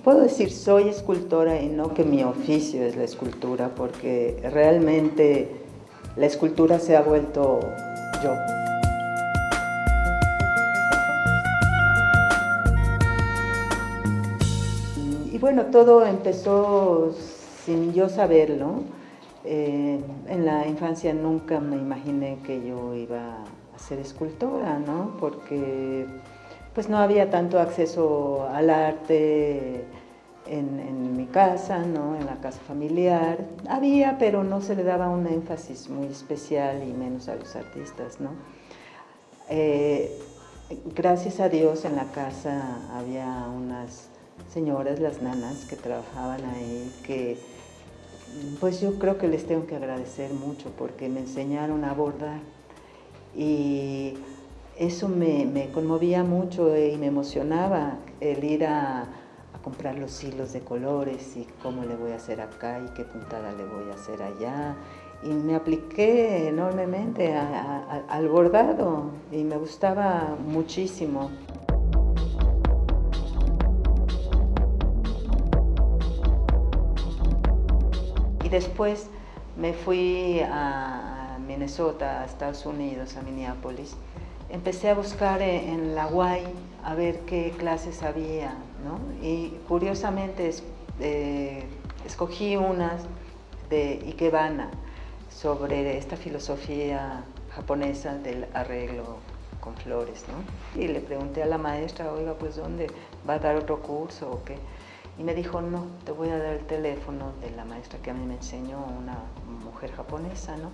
Puedo decir soy escultora y no que mi oficio es la escultura, porque realmente la escultura se ha vuelto yo. Y bueno, todo empezó sin yo saberlo. En la infancia nunca me imaginé que yo iba a ser escultora, ¿no? Porque pues no había tanto acceso al arte en mi casa, ¿no? En la casa familiar. Había, pero no se le daba un énfasis muy especial y menos a los artistas, ¿no? Gracias a Dios en la casa había unas señoras, las nanas, que trabajaban ahí, que pues yo creo que les tengo que agradecer mucho porque me enseñaron a bordar y eso me conmovía mucho y me emocionaba el ir a comprar los hilos de colores y cómo le voy a hacer acá y qué puntada le voy a hacer allá. Y me apliqué enormemente al bordado y me gustaba muchísimo. Y después me fui a Minnesota, a Estados Unidos, a Minneapolis. Empecé a buscar en la UAI a ver qué clases había, ¿no? Y curiosamente escogí unas de Ikebana sobre esta filosofía japonesa del arreglo con flores, ¿no? Y le pregunté a la maestra, oiga, pues ¿dónde va a dar otro curso o qué? Y me dijo, no, te voy a dar el teléfono de la maestra que a mí me enseñó, una mujer japonesa, ¿no?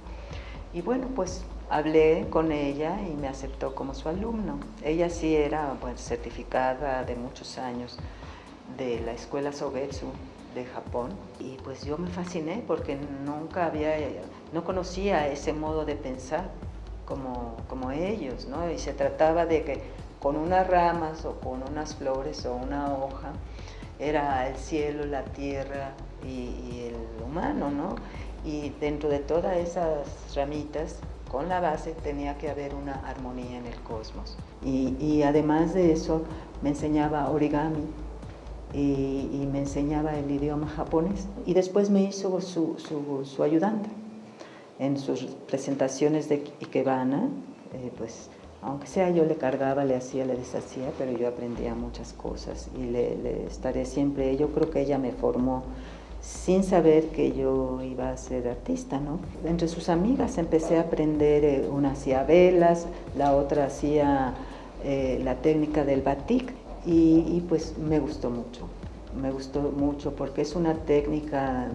Y bueno, pues hablé con ella y me aceptó como su alumno. Ella sí era, bueno, certificada de muchos años de la escuela Sogetsu de Japón. Y pues yo me fasciné porque no conocía ese modo de pensar como ellos, ¿no? Y se trataba de que con unas ramas o con unas flores o una hoja, era el cielo, la tierra y el humano, ¿no? Y dentro de todas esas ramitas, con la base, tenía que haber una armonía en el cosmos. Y además de eso, me enseñaba origami y me enseñaba el idioma japonés. Y después me hizo su ayudante. En sus presentaciones de Ikebana, pues aunque sea yo le cargaba, le hacía, le deshacía, pero yo aprendía muchas cosas y le estaré siempre. Yo creo que ella me formó sin saber que yo iba a ser artista, ¿no? Entre sus amigas empecé a aprender, una hacía velas, la otra hacía la técnica del batik y pues me gustó mucho porque es una técnica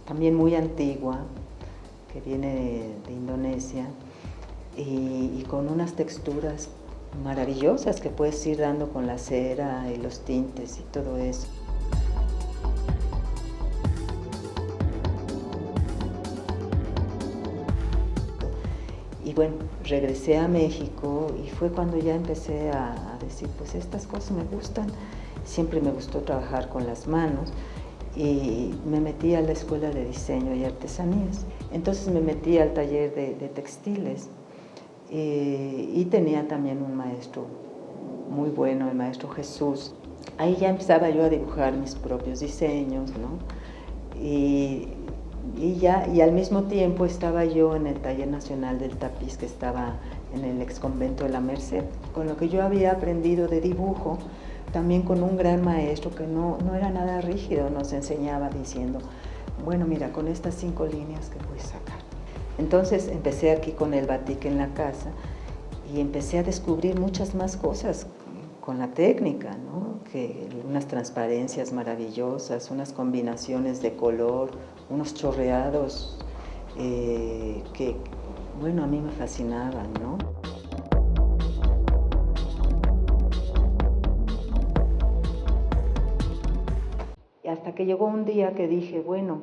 también muy antigua que viene de Indonesia y con unas texturas maravillosas que puedes ir dando con la cera y los tintes y todo eso. Y bueno, regresé a México y fue cuando ya empecé a decir, pues estas cosas me gustan, siempre me gustó trabajar con las manos y me metí a la escuela de diseño y artesanías. Entonces me metí al taller de textiles y tenía también un maestro muy bueno, el maestro Jesús. Ahí ya empezaba yo a dibujar mis propios diseños, ¿no? Y al mismo tiempo estaba yo en el Taller Nacional del Tapiz que estaba en el ex convento de la Merced, con lo que yo había aprendido de dibujo, también con un gran maestro que no era nada rígido, nos enseñaba diciendo, bueno, mira, con estas 5 líneas que puedes sacar. Entonces empecé aquí con el batik en la casa y empecé a descubrir muchas más cosas con la técnica, ¿no? Que unas transparencias maravillosas, unas combinaciones de color, unos chorreados que, bueno, a mí me fascinaban, ¿no? Y hasta que llegó un día que dije, bueno,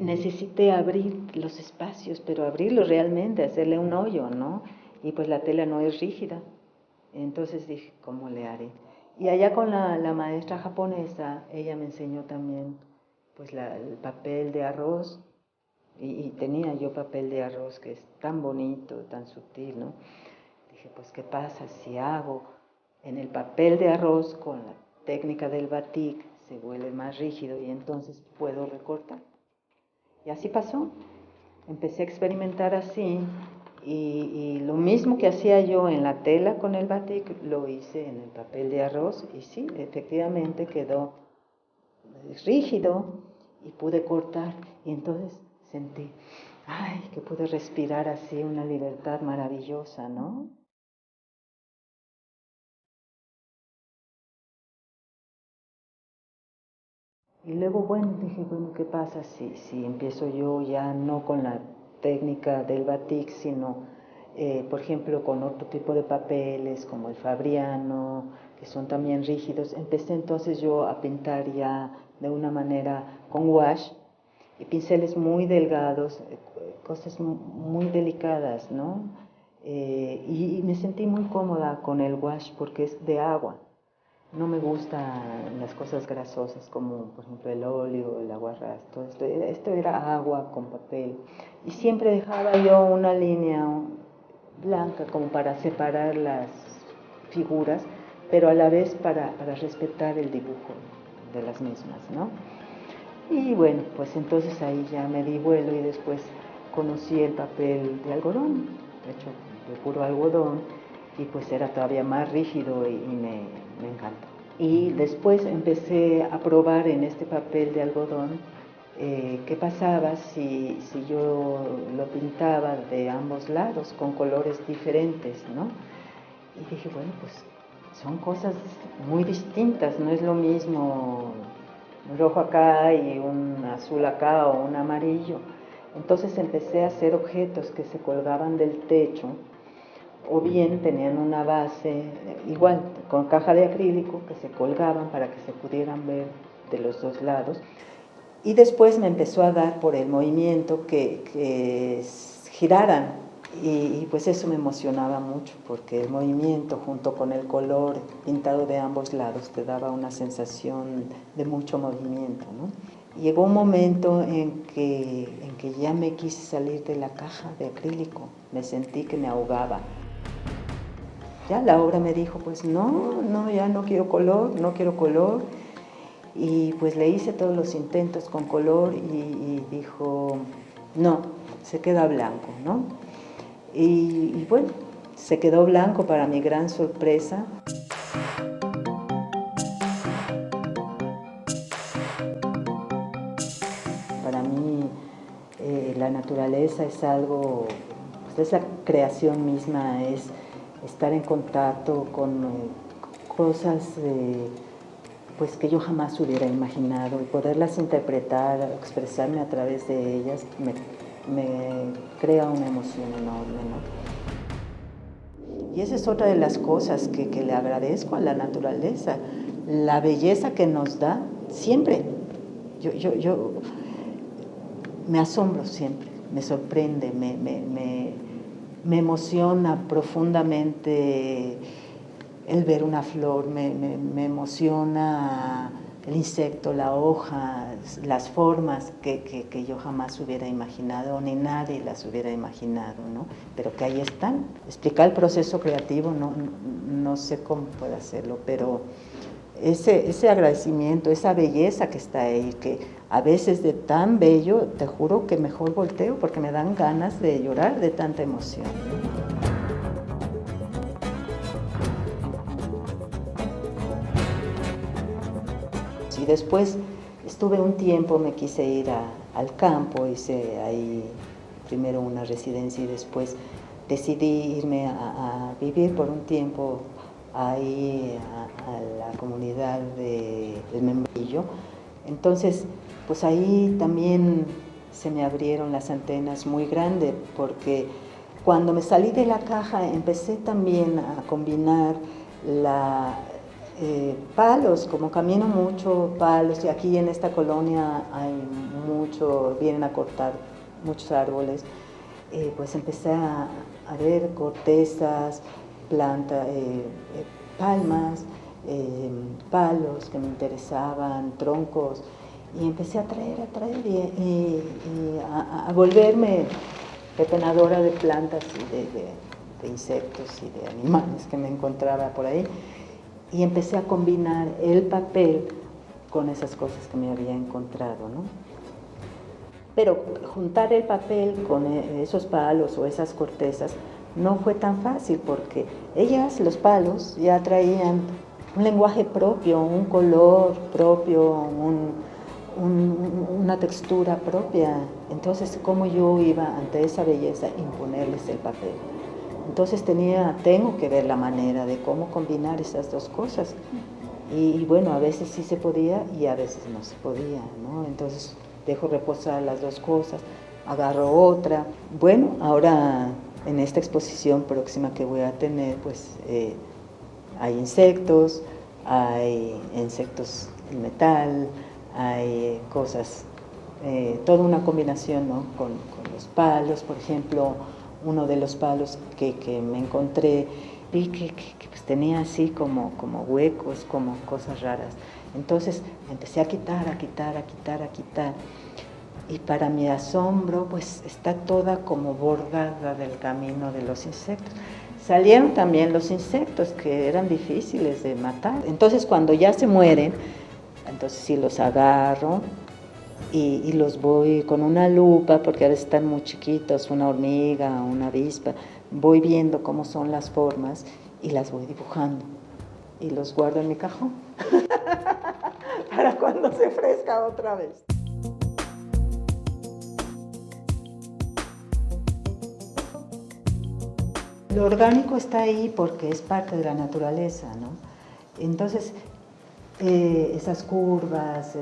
necesité abrir los espacios, pero abrirlos realmente, hacerle un hoyo, ¿no? Y pues la tela no es rígida. Entonces dije, ¿cómo le haré? Y allá con la maestra japonesa, ella me enseñó también pues el papel de arroz y tenía yo papel de arroz que es tan bonito, tan sutil, ¿no? Dije, pues ¿qué pasa si hago en el papel de arroz con técnica del batik se vuelve más rígido y entonces puedo recortar. Y así pasó. Empecé a experimentar así y lo mismo que hacía yo en la tela con el batik lo hice en el papel de arroz y sí, efectivamente quedó rígido y pude cortar y entonces sentí, ay, que pude respirar así una libertad maravillosa, ¿no? Y luego, bueno, dije, bueno, ¿qué pasa si empiezo yo ya no con la técnica del batik, sino, por ejemplo, con otro tipo de papeles, como el fabriano, que son también rígidos? Empecé entonces yo a pintar ya de una manera con wash y pinceles muy delgados, cosas muy delicadas, ¿no? Y me sentí muy cómoda con el wash porque es de agua. No me gustan las cosas grasosas como por ejemplo el óleo, el aguarrás, todo esto. Esto era agua con papel. Y siempre dejaba yo una línea blanca como para separar las figuras, pero a la vez para respetar el dibujo de las mismas, ¿no? Y bueno, pues entonces ahí ya me di vuelo y después conocí el papel de algodón, hecho de puro algodón, y pues era todavía más rígido y me encantó. Y después empecé a probar en este papel de algodón qué pasaba si yo lo pintaba de ambos lados con colores diferentes, ¿no? Y dije, bueno, pues son cosas muy distintas, no es lo mismo un rojo acá y un azul acá o un amarillo. Entonces empecé a hacer objetos que se colgaban del techo o bien tenían una base igual con caja de acrílico que se colgaban para que se pudieran ver de los dos lados. Y después me empezó a dar por el movimiento que giraran y pues eso me emocionaba mucho porque el movimiento junto con el color pintado de ambos lados te daba una sensación de mucho movimiento, ¿no? Llegó un momento en que ya me quise salir de la caja de acrílico, me sentí que me ahogaba. Ya la obra me dijo, pues no, ya no quiero color, no quiero color. Y pues le hice todos los intentos con color y dijo, no, se queda blanco, ¿no? Y bueno, se quedó blanco para mi gran sorpresa. Para mí la naturaleza es algo, pues es la creación misma, es estar en contacto con cosas pues que yo jamás hubiera imaginado y poderlas interpretar, expresarme a través de ellas, me crea una emoción enorme, ¿no? Y esa es otra de las cosas que le agradezco a la naturaleza, la belleza que nos da siempre. Yo me asombro siempre, me sorprende, me emociona profundamente el ver una flor, me emociona el insecto, la hoja, las formas que yo jamás hubiera imaginado, ni nadie las hubiera imaginado, ¿no? Pero que ahí están. Explicar el proceso creativo, no sé cómo puedo hacerlo, pero ese agradecimiento, esa belleza que está ahí, que a veces de tan bello, te juro que mejor volteo porque me dan ganas de llorar de tanta emoción, ¿no? Y después estuve un tiempo, me quise ir al campo, hice ahí primero una residencia y después decidí irme a vivir por un tiempo ahí a la comunidad del Membrillo. Entonces, pues ahí también se me abrieron las antenas muy grandes porque cuando me salí de la caja empecé también a combinar palos, como camino mucho, palos, y aquí en esta colonia hay mucho, vienen a cortar muchos árboles, pues empecé a ver cortezas, plantas, palmas, palos que me interesaban, troncos, y empecé a traer y a volverme pepenadora de plantas y de insectos y de animales que me encontraba por ahí. y empecé a combinar el papel con esas cosas que me había encontrado, ¿no? Pero juntar el papel con esos palos o esas cortezas no fue tan fácil porque los palos, ya traían un lenguaje propio, un color propio, una textura propia. Entonces, ¿cómo yo iba ante esa belleza imponerles el papel? Entonces tengo que ver la manera de cómo combinar esas dos cosas. Y bueno, a veces sí se podía y a veces no se podía, ¿no? Entonces dejo reposar las dos cosas, agarro otra. Bueno, ahora en esta exposición próxima que voy a tener, pues hay insectos en metal, hay cosas, toda una combinación, ¿no? Con los palos, por ejemplo, uno de los palos que me encontré, vi que pues tenía así como huecos, como cosas raras. Entonces empecé a quitar. Y para mi asombro, pues está toda como bordada del camino de los insectos. Salieron también los insectos que eran difíciles de matar. Entonces cuando ya se mueren, entonces sí los agarro y los voy con una lupa, porque a veces están muy chiquitos, una hormiga, una avispa, voy viendo cómo son las formas y las voy dibujando y los guardo en mi cajón para cuando se ofrezca otra vez. Lo orgánico está ahí porque es parte de la naturaleza, ¿no? Entonces, esas curvas,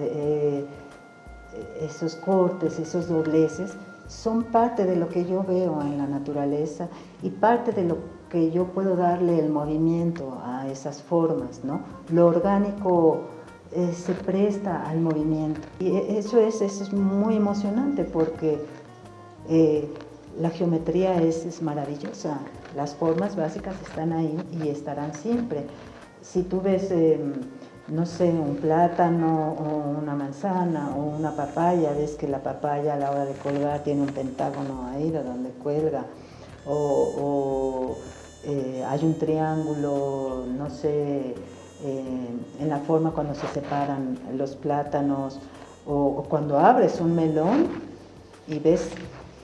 esos cortes, esos dobleces, son parte de lo que yo veo en la naturaleza y parte de lo que yo puedo darle el movimiento a esas formas, ¿no? Lo orgánico se presta al movimiento y eso es muy emocionante porque la geometría es maravillosa, las formas básicas están ahí y estarán siempre. Si tú ves, no sé, un plátano o una manzana o una papaya, ves que la papaya a la hora de colgar tiene un pentágono ahí de donde cuelga, o hay un triángulo, no sé, en la forma cuando se separan los plátanos, o cuando abres un melón y ves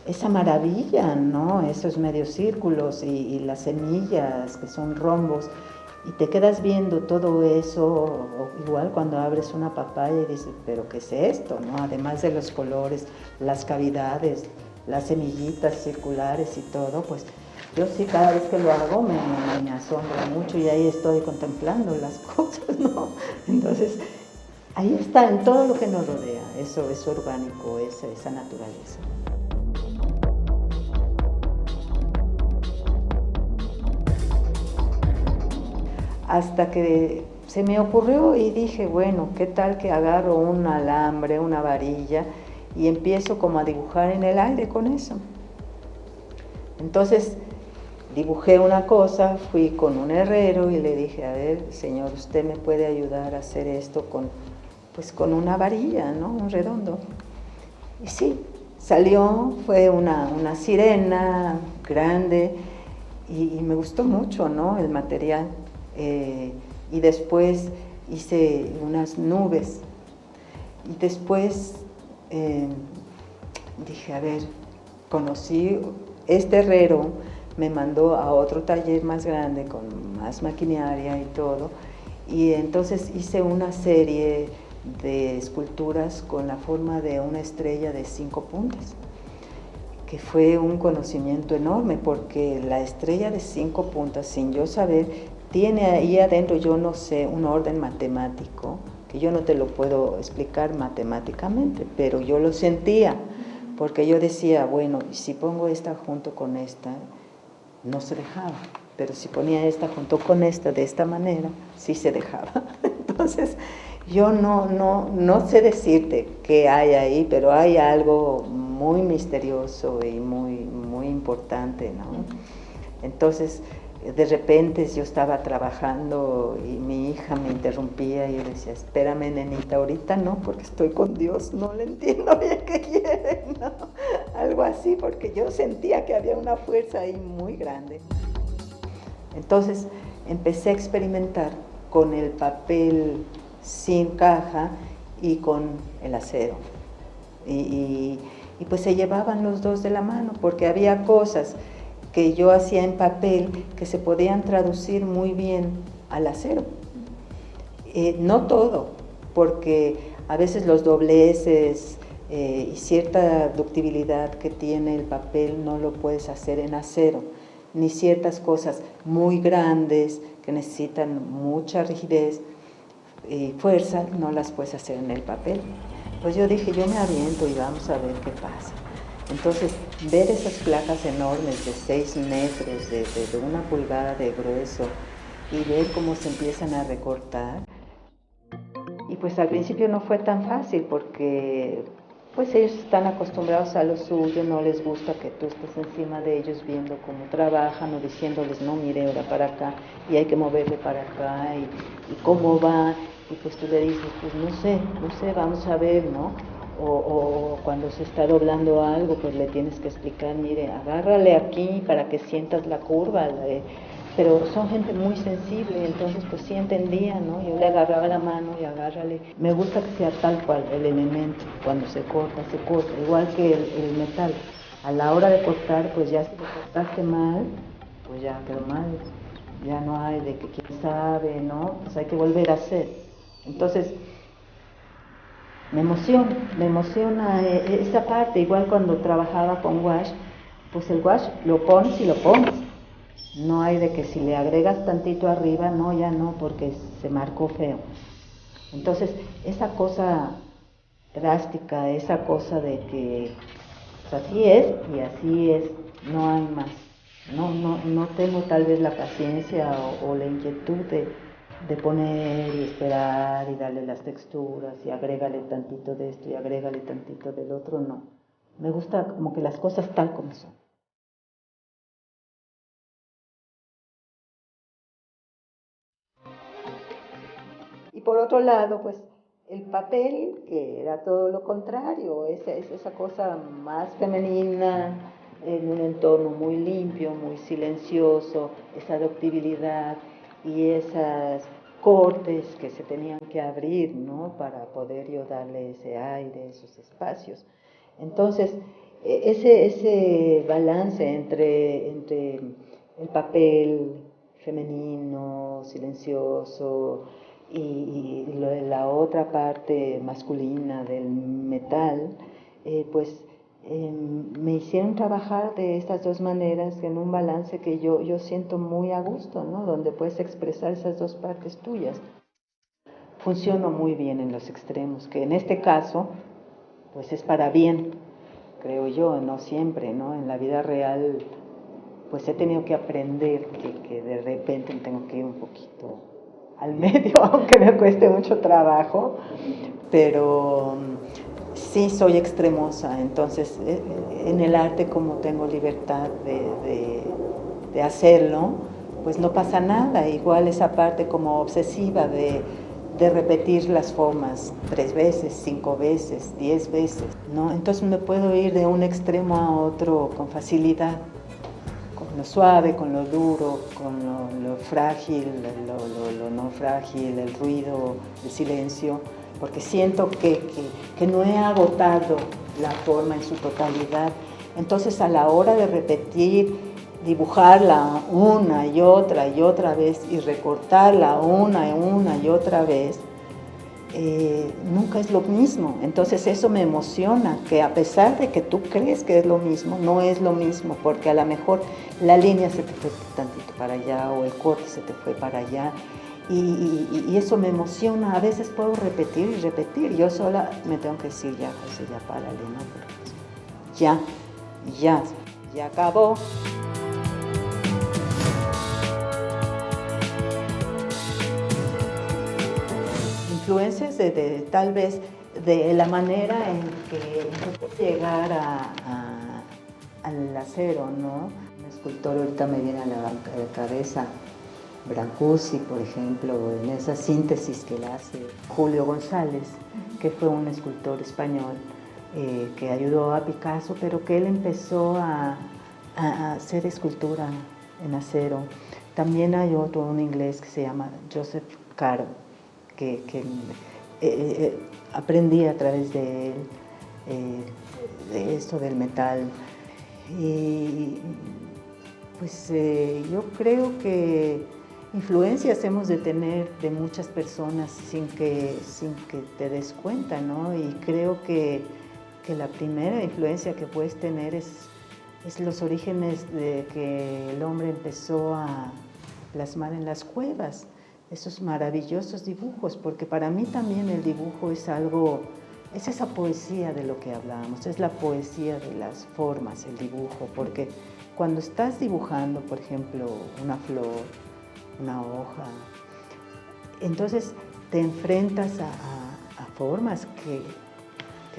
esa maravilla, ¿no? Esos medios círculos y las semillas que son rombos, y te quedas viendo todo eso, o igual cuando abres una papaya y dices, pero ¿qué es esto? ¿No? Además de los colores, las cavidades, las semillitas circulares y todo, pues yo sí cada vez que lo hago me asombra mucho y ahí estoy contemplando las cosas, ¿no? Entonces, ahí está en todo lo que nos rodea, eso es orgánico, esa naturaleza. Hasta que se me ocurrió y dije, bueno, ¿qué tal que agarro un alambre, una varilla y empiezo como a dibujar en el aire con eso? Entonces dibujé una cosa, fui con un herrero y le dije, a ver, señor, ¿usted me puede ayudar a hacer esto con una varilla, ¿no? Un redondo. Y sí, salió, fue una sirena grande y me gustó mucho, ¿no? El material. Y después hice unas nubes y después dije, a ver, conocí este herrero, me mandó a otro taller más grande con más maquinaria y todo, y entonces hice una serie de esculturas con la forma de una estrella de 5 puntas, que fue un conocimiento enorme porque la estrella de 5 puntas, sin yo saber, tiene ahí adentro, yo no sé, un orden matemático, que yo no te lo puedo explicar matemáticamente, pero yo lo sentía, porque yo decía, bueno, si pongo esta junto con esta, no se dejaba, pero si ponía esta junto con esta, de esta manera, sí se dejaba. Entonces, yo no sé decirte qué hay ahí, pero hay algo muy misterioso y muy importante, ¿no? Entonces, de repente yo estaba trabajando y mi hija me interrumpía y yo decía, espérame, nenita, ahorita no, porque estoy con Dios, no le entiendo bien qué quiere, ¿no? Algo así, porque yo sentía que había una fuerza ahí muy grande. Entonces empecé a experimentar con el papel sin caja y con el acero. Y pues se llevaban los dos de la mano, porque había cosas que yo hacía en papel que se podían traducir muy bien al acero. No todo, porque a veces los dobleces y cierta ductibilidad que tiene el papel no lo puedes hacer en acero, ni ciertas cosas muy grandes que necesitan mucha rigidez y fuerza no las puedes hacer en el papel. Pues yo dije, yo me aviento y vamos a ver qué pasa. Entonces, ver esas placas enormes de 6 metros, de 1 pulgada de grueso, y ver cómo se empiezan a recortar. Y pues al principio no fue tan fácil porque pues ellos están acostumbrados a lo suyo, no les gusta que tú estés encima de ellos viendo cómo trabajan o diciéndoles, no, mire, ahora para acá y hay que moverle para acá y cómo va. Y pues tú le dices, pues no sé, vamos a ver, ¿no? O cuando se está doblando algo, pues le tienes que explicar, mire, agárrale aquí para que sientas la curva. Pero son gente muy sensible, entonces pues sí entendía, ¿no? Yo le agarraba la mano y agárrale. Me gusta que sea tal cual el elemento, cuando se corta, igual que el metal. A la hora de cortar, pues ya si lo cortaste mal, pues ya quedó mal. Ya no hay de que quién sabe, ¿no? Pues hay que volver a hacer. Entonces, me emociona esa parte, igual cuando trabajaba con wash, pues el wash lo pones y lo pones. No hay de que si le agregas tantito arriba, no, ya no, porque se marcó feo. Entonces, esa cosa drástica, esa cosa de que pues así es y así es, no hay más. No tengo tal vez la paciencia o la inquietud de poner y esperar y darle las texturas y agrégale tantito de esto y agrégale tantito del otro, no. Me gusta como que las cosas tal como son. Y por otro lado, pues el papel, que era todo lo contrario, esa cosa más femenina, en un entorno muy limpio, muy silencioso, esa ductibilidad y esos cortes que se tenían que abrir, ¿no? Para poder yo darle ese aire, esos espacios. Entonces, ese balance entre el papel femenino, silencioso, y la otra parte masculina del metal, pues me hicieron trabajar de estas dos maneras en un balance que yo siento muy a gusto, ¿no? Donde puedes expresar esas dos partes tuyas. Funciono muy bien en los extremos, que en este caso, pues es para bien, creo yo, no siempre, ¿no? En la vida real, pues he tenido que aprender que de repente tengo que ir un poquito al medio, aunque me cueste mucho trabajo, pero sí soy extremosa, entonces en el arte como tengo libertad de hacerlo, pues no pasa nada, igual esa parte como obsesiva de repetir las formas 3 veces, 5 veces, 10 veces, ¿no? Entonces me puedo ir de un extremo a otro con facilidad, con lo suave, con lo duro, con lo frágil, lo no frágil, el ruido, el silencio, porque siento que no he agotado la forma en su totalidad. Entonces a la hora de repetir, dibujarla una y otra vez y recortarla una y otra vez, nunca es lo mismo. Entonces eso me emociona, que a pesar de que tú crees que es lo mismo, no es lo mismo, porque a lo mejor la línea se te fue tantito para allá o el corte se te fue para allá y eso me emociona. A veces puedo repetir y repetir, yo sola me tengo que decir, ya José, ya párale, ¿no? Porque ya acabó. Influencias de tal vez de la manera en que llegar al acero, ¿no? Un escultor ahorita me viene a la cabeza, Brancusi, por ejemplo, en esa síntesis que le hace Julio González, que fue un escultor español que ayudó a Picasso, pero que él empezó a hacer escultura en acero. También hay otro, un inglés que se llama Joseph caro, que aprendí a través de él, de esto del metal. Y pues yo creo que influencias hemos de tener de muchas personas sin que te des cuenta, ¿no? Y creo que la primera influencia que puedes tener es los orígenes de que el hombre empezó a plasmar en las cuevas esos maravillosos dibujos, porque para mí también el dibujo es algo, es esa poesía de lo que hablábamos, es la poesía de las formas, el dibujo, porque cuando estás dibujando, por ejemplo, una flor, una hoja, entonces te enfrentas a formas que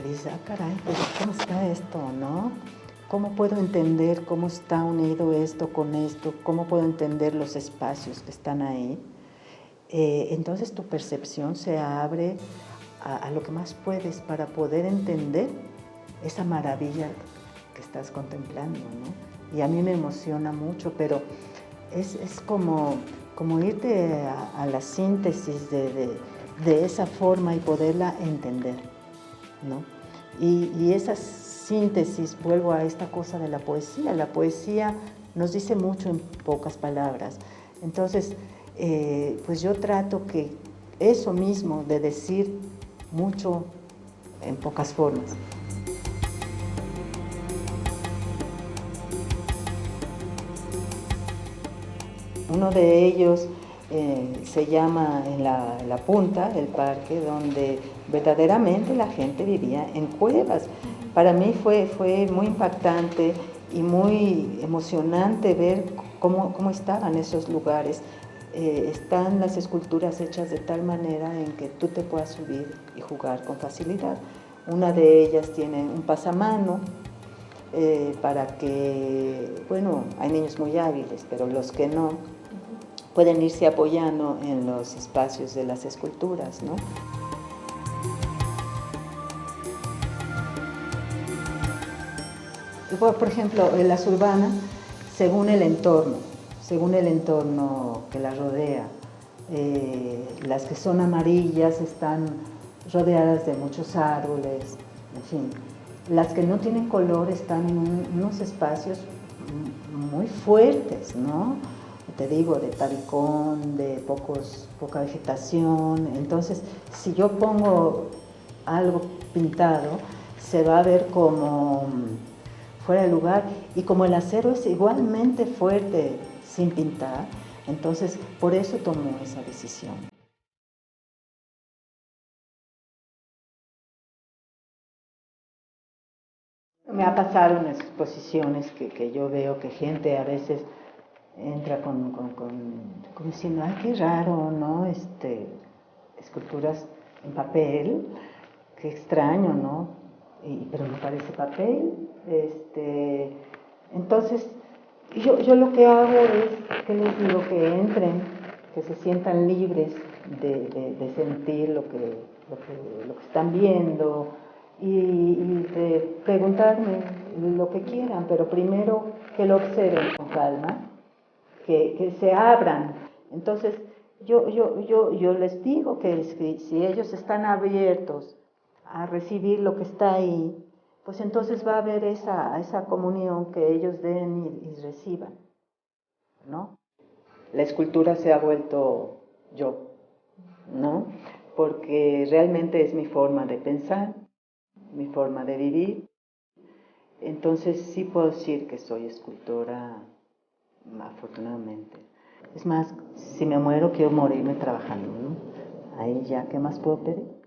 dices, ah, caray, pues ¿cómo está esto, no? ¿Cómo puedo entender cómo está unido esto con esto? ¿Cómo puedo entender los espacios que están ahí? Entonces tu percepción se abre a lo que más puedes para poder entender esa maravilla que estás contemplando, ¿no? Y a mí me emociona mucho, pero es como irte a la síntesis de esa forma y poderla entender, ¿no? Y esa síntesis, vuelvo a esta cosa de la poesía nos dice mucho en pocas palabras. Entonces, pues yo trato que eso mismo de decir mucho en pocas formas. Uno de ellos se llama en la Punta, el parque, donde verdaderamente la gente vivía en cuevas. Para mí fue muy impactante y muy emocionante ver cómo estaban esos lugares. Están las esculturas hechas de tal manera en que tú te puedas subir y jugar con facilidad. Una de ellas tiene un pasamano para que, bueno, hay niños muy hábiles, pero los que no, pueden irse apoyando en los espacios de las esculturas, ¿no? Por ejemplo, en las urbanas, según el entorno que las rodea, las que son amarillas están rodeadas de muchos árboles, en fin. Las que no tienen color están en unos espacios muy fuertes, ¿no? Te digo, de tabicón, de poca vegetación. Entonces, si yo pongo algo pintado, se va a ver como fuera de lugar, y como el acero es igualmente fuerte sin pintar, entonces por eso tomó esa decisión. Me ha pasado en exposiciones que yo veo que gente a veces entra como diciendo, ay, qué raro, ¿no? Esculturas en papel, qué extraño, ¿no? Pero no parece papel. Entonces, yo lo que hago es que les digo que entren, que se sientan libres de sentir lo que están viendo y de preguntarme lo que quieran, pero primero que lo observen con calma, que se abran. Entonces, yo les digo que si ellos están abiertos a recibir lo que está ahí, pues entonces va a haber esa comunión que ellos den y reciban, ¿no? La escultura se ha vuelto yo, ¿no? Porque realmente es mi forma de pensar, mi forma de vivir. Entonces sí puedo decir que soy escultora, afortunadamente. Es más, si me muero quiero morirme trabajando, ¿no? Ahí ya, ¿qué más puedo pedir?